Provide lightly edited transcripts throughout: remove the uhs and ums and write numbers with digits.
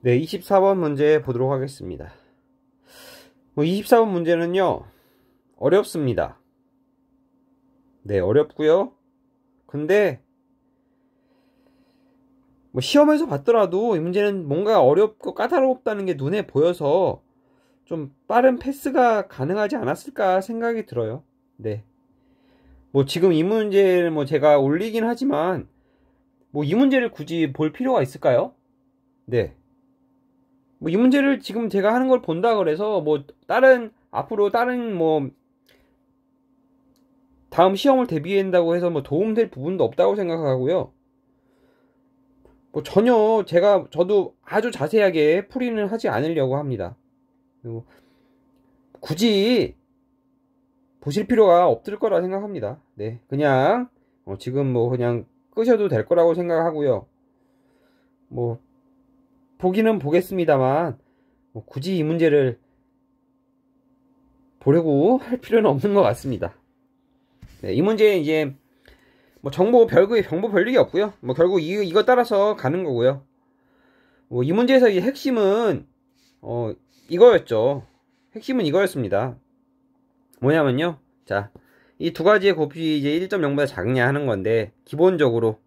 네, 24번 문제 보도록 하겠습니다. 24번 문제는요, 어렵습니다. 네, 어렵고요. 근데 시험에서 봤더라도 이 문제는 뭔가 어렵고 까다롭다는 게 눈에 보여서 좀 빠른 패스가 가능하지 않았을까 생각이 들어요. 네. 지금 이 문제를 제가 올리긴 하지만 이 문제를 굳이 볼 필요가 있을까요? 네. 이 문제를 지금 제가 하는 걸 본다 그래서 앞으로 다른 다음 시험을 대비한다고 해서 도움될 부분도 없다고 생각하고요. 전혀 저도 아주 자세하게 풀이는 하지 않으려고 합니다. 그리고 굳이 보실 필요가 없을 거라 생각합니다. 네, 그냥 지금 그냥 끄셔도 될 거라고 생각하고요. 보기는 보겠습니다만 굳이 이 문제를 보려고 할 필요는 없는 것 같습니다. 네, 이 문제 이제 정보 별게 없고요. 결국 이거 따라서 가는 거고요. 이 문제에서 이 핵심은 이거였죠. 핵심은 이거였습니다. 뭐냐면요. 자, 이 두 가지의 곱이 이제 1.0보다 작냐 하는 건데, 기본적으로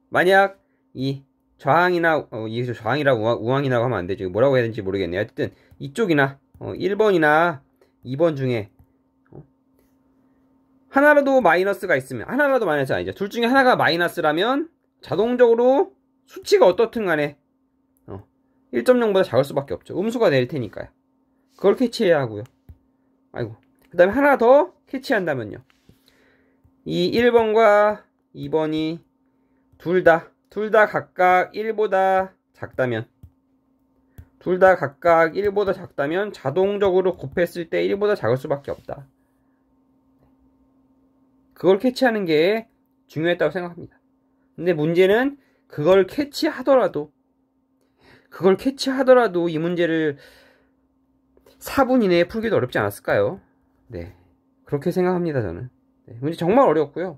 만약 이 좌항이라고 우항이라고 하면 안 되죠. 뭐라고 해야 되는지 모르겠네요. 하여튼 이쪽이나 1번이나 2번 중에 하나라도 마이너스가 있으면, 하나라도 마이너스 아니죠. 둘 중에 하나가 마이너스라면 자동적으로 수치가 어떻든 간에 1.0보다 작을 수밖에 없죠. 음수가 될 테니까요. 그걸 캐치해야 하고요. 그 다음에 하나 더 캐치한다면요. 이 1번과 2번이 둘 다 각각 1보다 작다면, 자동적으로 곱했을 때 1보다 작을 수밖에 없다. 그걸 캐치하는 게 중요했다고 생각합니다. 근데 문제는 그걸 캐치하더라도 이 문제를 4분 이내에 풀기도 어렵지 않았을까요? 네, 그렇게 생각합니다. 저는. 네, 문제 정말 어려웠고요.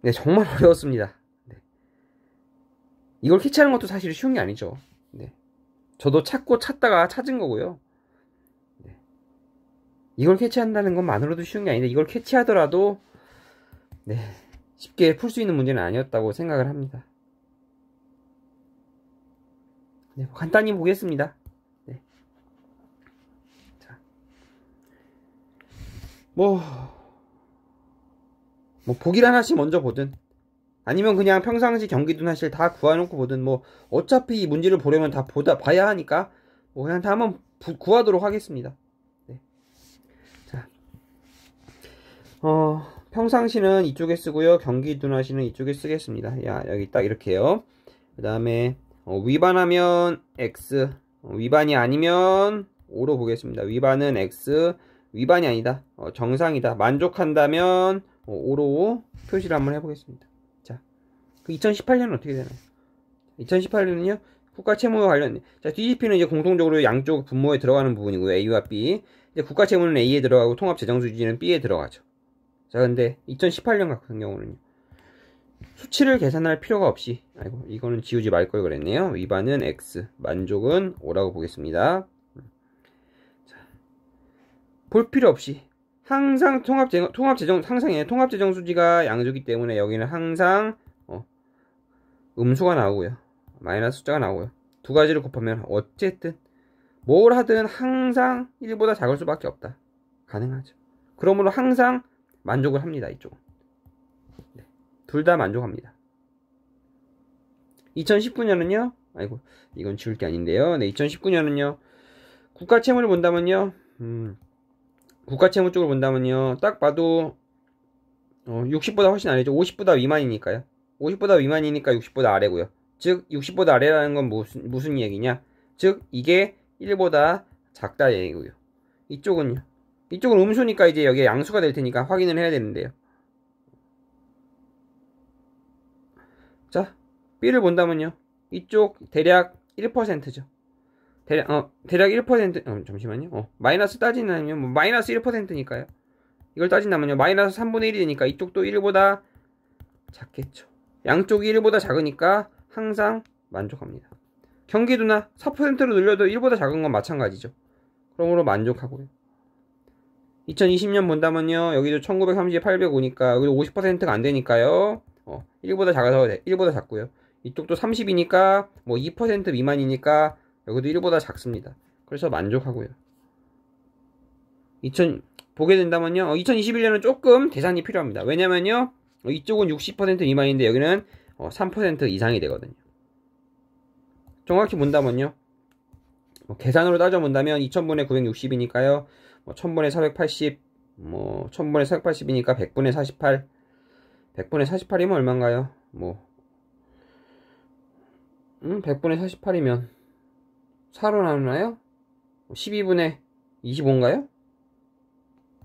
네, 정말 어려웠습니다. 네. 이걸 캐치하는 것도 사실 쉬운 게 아니죠. 네. 저도 찾다가 찾은 거고요. 네. 이걸 캐치한다는 것만으로도 쉬운 게 아닌데, 이걸 캐치하더라도 네, 쉽게 풀 수 있는 문제는 아니었다고 생각을 합니다. 네, 간단히 보겠습니다. 네. 자, 보기를 하나씩 먼저 보든, 아니면 그냥 평상시 경기도나실 다 구해놓고 보든, 어차피 이 문제를 보려면 다 봐야 하니까 그냥 다 한번 구하도록 하겠습니다. 네. 자, 평상시는 이쪽에 쓰고요, 경기도나시는 이쪽에 쓰겠습니다. 여기 딱 이렇게요. 그 다음에 위반하면 X, 위반이 아니면 O로 보겠습니다. 위반은 X, 위반이 아니다, 정상이다, 만족한다면 O로 표시를 한번 해보겠습니다. 자, 2018년은 어떻게 되나요? 2018년은요, 국가채무와 관련, 자, DGP는 이제 공통적으로 양쪽 분모에 들어가는 부분이고요. A와 B. 이제 국가채무는 A에 들어가고 통합재정수지는 B에 들어가죠. 자, 근데 2018년 같은 경우는요, 수치를 계산할 필요가 없이, 이거는 지우지 말 걸 그랬네요. 위반은 X, 만족은 O라고 보겠습니다. 자, 볼 필요 없이 항상 통합재정수지가 양수기 때문에 여기는 항상 음수가 나오고요, 마이너스 숫자가 나오고요. 두 가지를 곱하면 어쨌든 뭘 하든 항상 1보다 작을 수밖에 없다. 가능하죠. 그러므로 항상 만족을 합니다. 이쪽은. 네, 둘 다 만족합니다. 2019년은요, 이건 지울 게 아닌데요. 네, 2019년은요, 국가채무를 본다면요, 국가채무 쪽을 본다면요, 딱 봐도 60보다 훨씬 아래죠. 50보다 미만이니까요. 50보다 미만이니까 60보다 아래고요. 즉 60보다 아래라는 건 무슨 얘기냐, 즉 이게 1보다 작다 얘기고요. 이쪽은 음수니까 이제 여기에 양수가 될 테니까 확인을 해야 되는데요. 자, B를 본다면요, 이쪽 대략 1%죠. 대략 1%, 잠시만요. 마이너스 따지면 마이너스 1%니까요. 이걸 따진다면요, 마이너스 3분의 1이 되니까 이쪽도 1보다 작겠죠. 양쪽이 1보다 작으니까 항상 만족합니다. 경기도나 4%로 늘려도 1보다 작은 건 마찬가지죠. 그러므로 만족하고요. 2020년 본다면요. 여기도 1930에 805니까 여기도 50%가 안 되니까요. 1보다 작아서 1보다 작고요. 이쪽도 30이니까 뭐 2% 미만이니까 여기도 1보다 작습니다. 그래서 만족하고요. 보게 된다면요. 2021년은 조금 계산이 필요합니다. 왜냐면요. 이쪽은 60% 미만인데 여기는 3% 이상이 되거든요. 정확히 본다면요. 계산으로 따져본다면 2000분의 960이니까요. 1000분의 480, 1000분의 480이니까 100분의 48. 100분의 48이면 얼마인가요? 100분의 48이면 4로 나누나요? 12분의 25인가요?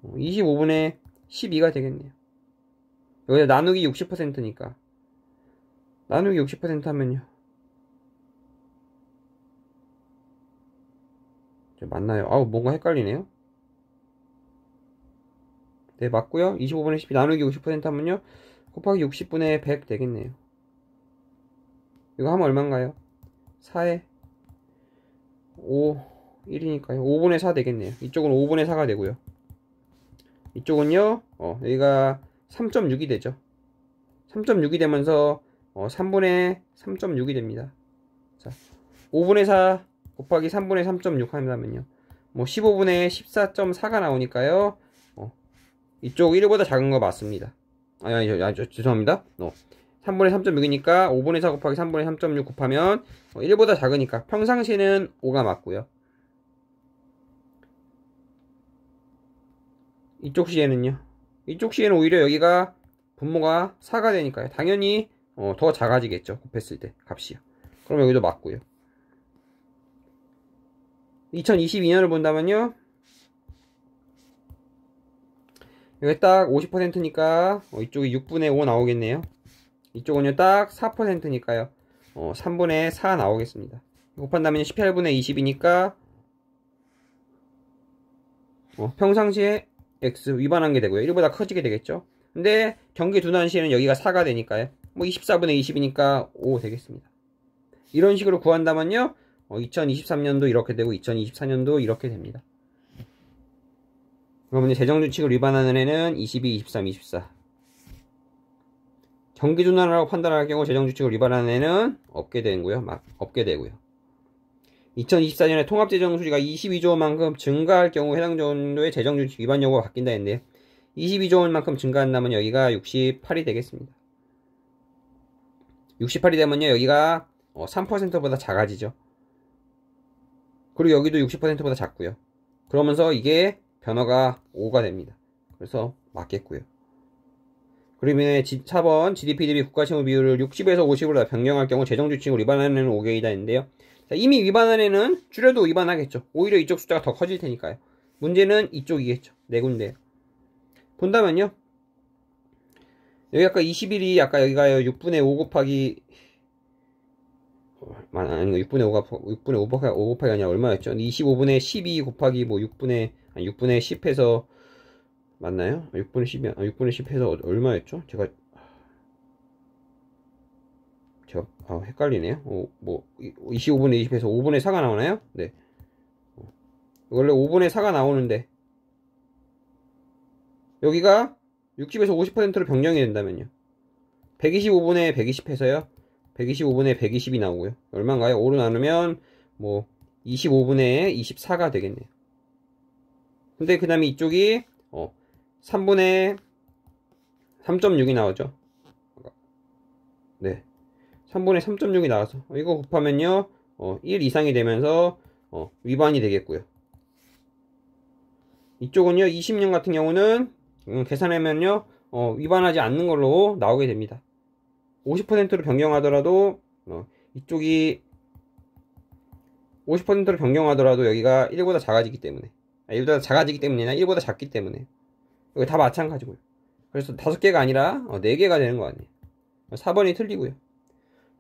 25분의 12가 되겠네요. 여기다 나누기 60%니까. 나누기 60% 하면요. 맞나요? 뭔가 헷갈리네요. 네, 맞고요. 25분의 12 나누기 50% 하면요. 곱하기 60분의 100 되겠네요. 이거 하면 얼마인가요? 4에 5, 1이니까요. 5분의 4 되겠네요. 이쪽은 5분의 4가 되고요. 이쪽은요. 여기가 3.6이 되죠. 3.6이 되면서 3분의 3.6이 됩니다. 자, 5분의 4 곱하기 3분의 3.6 한다면요. 15분의 14.4가 나오니까요. 이쪽 1보다 작은 거 맞습니다. 죄송합니다. 3분의 3.6이니까 5분의 4 곱하기 3분의 3.6 곱하면 1보다 작으니까 평상시에는 5가 맞고요. 이쪽 시에는요. 이쪽 시에는 오히려 여기가 분모가 4가 되니까요. 당연히 더 작아지겠죠. 곱했을 때 값이요. 그럼 여기도 맞고요. 2022년을 본다면요. 여기 딱 50%니까 이쪽이 6분의 5 나오겠네요. 이쪽은요 딱 4%니까요 3분의 4 나오겠습니다. 곱한다면 18분의 20이니까 평상시에 x 위반한 게 되고요. 1보다 커지게 되겠죠. 근데 경기 둔환 시에는 여기가 4가 되니까요. 24분의 20이니까 5 되겠습니다. 이런 식으로 구한다면요. 2023년도 이렇게 되고 2024년도 이렇게 됩니다. 그러면 재정준칙을 위반하는 애는 22, 23, 24. 경기둔환이라고 판단할 경우 재정준칙을 위반하는 애는 없게 되고요. 2024년에 통합재정수지가 22조 원만큼 증가할 경우 해당 정도의 재정준칙 위반 여부가 바뀐다 했는데 22조 원만큼 증가한다면 여기가 68이 되겠습니다. 68이 되면요 여기가 3%보다 작아지죠. 그리고 여기도 60%보다 작고요. 그러면서 이게 변화가 5가 됩니다. 그래서 맞겠고요. 그러면 4번 GDP 대비 국가채무 비율을 60에서 50으로 변경할 경우 재정준칙을 위반하는 애는 5개이다 했는데요. 자, 이미 위반한 애는 줄여도 위반하겠죠. 오히려 이쪽 숫자가 더 커질 테니까요. 문제는 이쪽이겠죠. 네 군데. 본다면요. 여기 아까 21이 아까 여기가요. 6분의 5 곱하기 아니 6분의 5 곱하기 아니라 얼마였죠? 25분의 12 곱하기 6분의 10 해서 맞나요? 6분의 10이 6분의 10 해서 얼마였죠? 제가 헷갈리네요. 25분의 20 해서 5분의 4가 나오나요? 네. 원래 5분의 4가 나오는데 여기가 60에서 50%로 변경이 된다면요. 125분의 120 해서요. 125분의 120이 나오고요. 얼마인가요? 5로 나누면 25분의 24가 되겠네요. 근데 그 다음에 이쪽이 3분의 3.6이 나오죠. 네. 3분의 3.6이 나와서 이거 곱하면요 1 이상이 되면서 위반이 되겠고요. 이쪽은요 20년 같은 경우는 계산하면요 위반하지 않는 걸로 나오게 됩니다. 50%로 변경하더라도 이쪽이 50%로 변경하더라도 여기가 1보다 작아지기 때문에 1보다 작아지기 때문이나 1보다 작기 때문에 여기 다 마찬가지고요. 그래서 5개가 아니라 4개가 되는 거 아니에요. 4번이 틀리고요.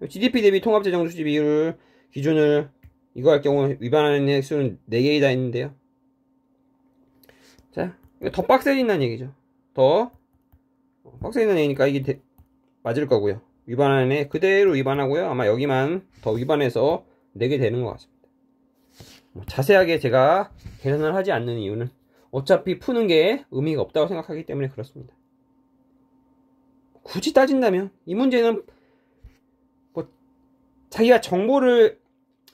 GDP 대비 통합재정수지 비율 기준을 이거 할 경우 위반하는 횟수는 4개이다 했는데요. 자, 이거 더 빡세진다는 얘기죠. 더 빡세진다는 얘기니까 이게 맞을 거고요. 위반하는 애 그대로 위반하고요. 아마 여기만 더 위반해서 내게 되는 것 같습니다. 자세하게 제가 계산을 하지 않는 이유는 어차피 푸는 게 의미가 없다고 생각하기 때문에 그렇습니다. 굳이 따진다면 이 문제는 뭐 자기가 정보를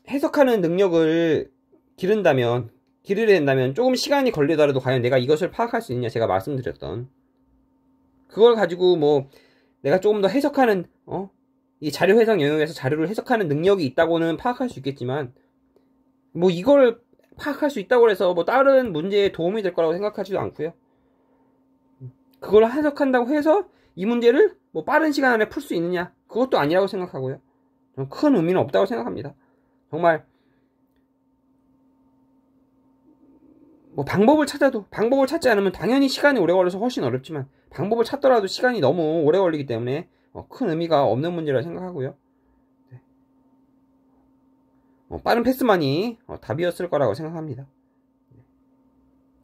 해석하는 능력을 기르게 된다면 조금 시간이 걸리더라도 과연 내가 이것을 파악할 수 있냐, 제가 말씀드렸던 그걸 가지고 뭐 내가 조금 더 해석하는 이 자료 해석 영역에서 자료를 해석하는 능력이 있다고는 파악할 수 있겠지만 뭐 이걸 파악할 수 있다고 해서 뭐 다른 문제에 도움이 될 거라고 생각하지도 않고요. 그걸 해석한다고 해서 이 문제를 뭐 빠른 시간 안에 풀 수 있느냐, 그것도 아니라고 생각하고요. 큰 의미는 없다고 생각합니다. 정말 뭐 방법을 찾지 않으면 당연히 시간이 오래 걸려서 훨씬 어렵지만 방법을 찾더라도 시간이 너무 오래 걸리기 때문에 큰 의미가 없는 문제라 생각하고요. 빠른 패스만이 답이었을 거라고 생각합니다.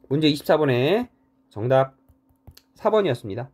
문제 24번에 정답 4번이었습니다.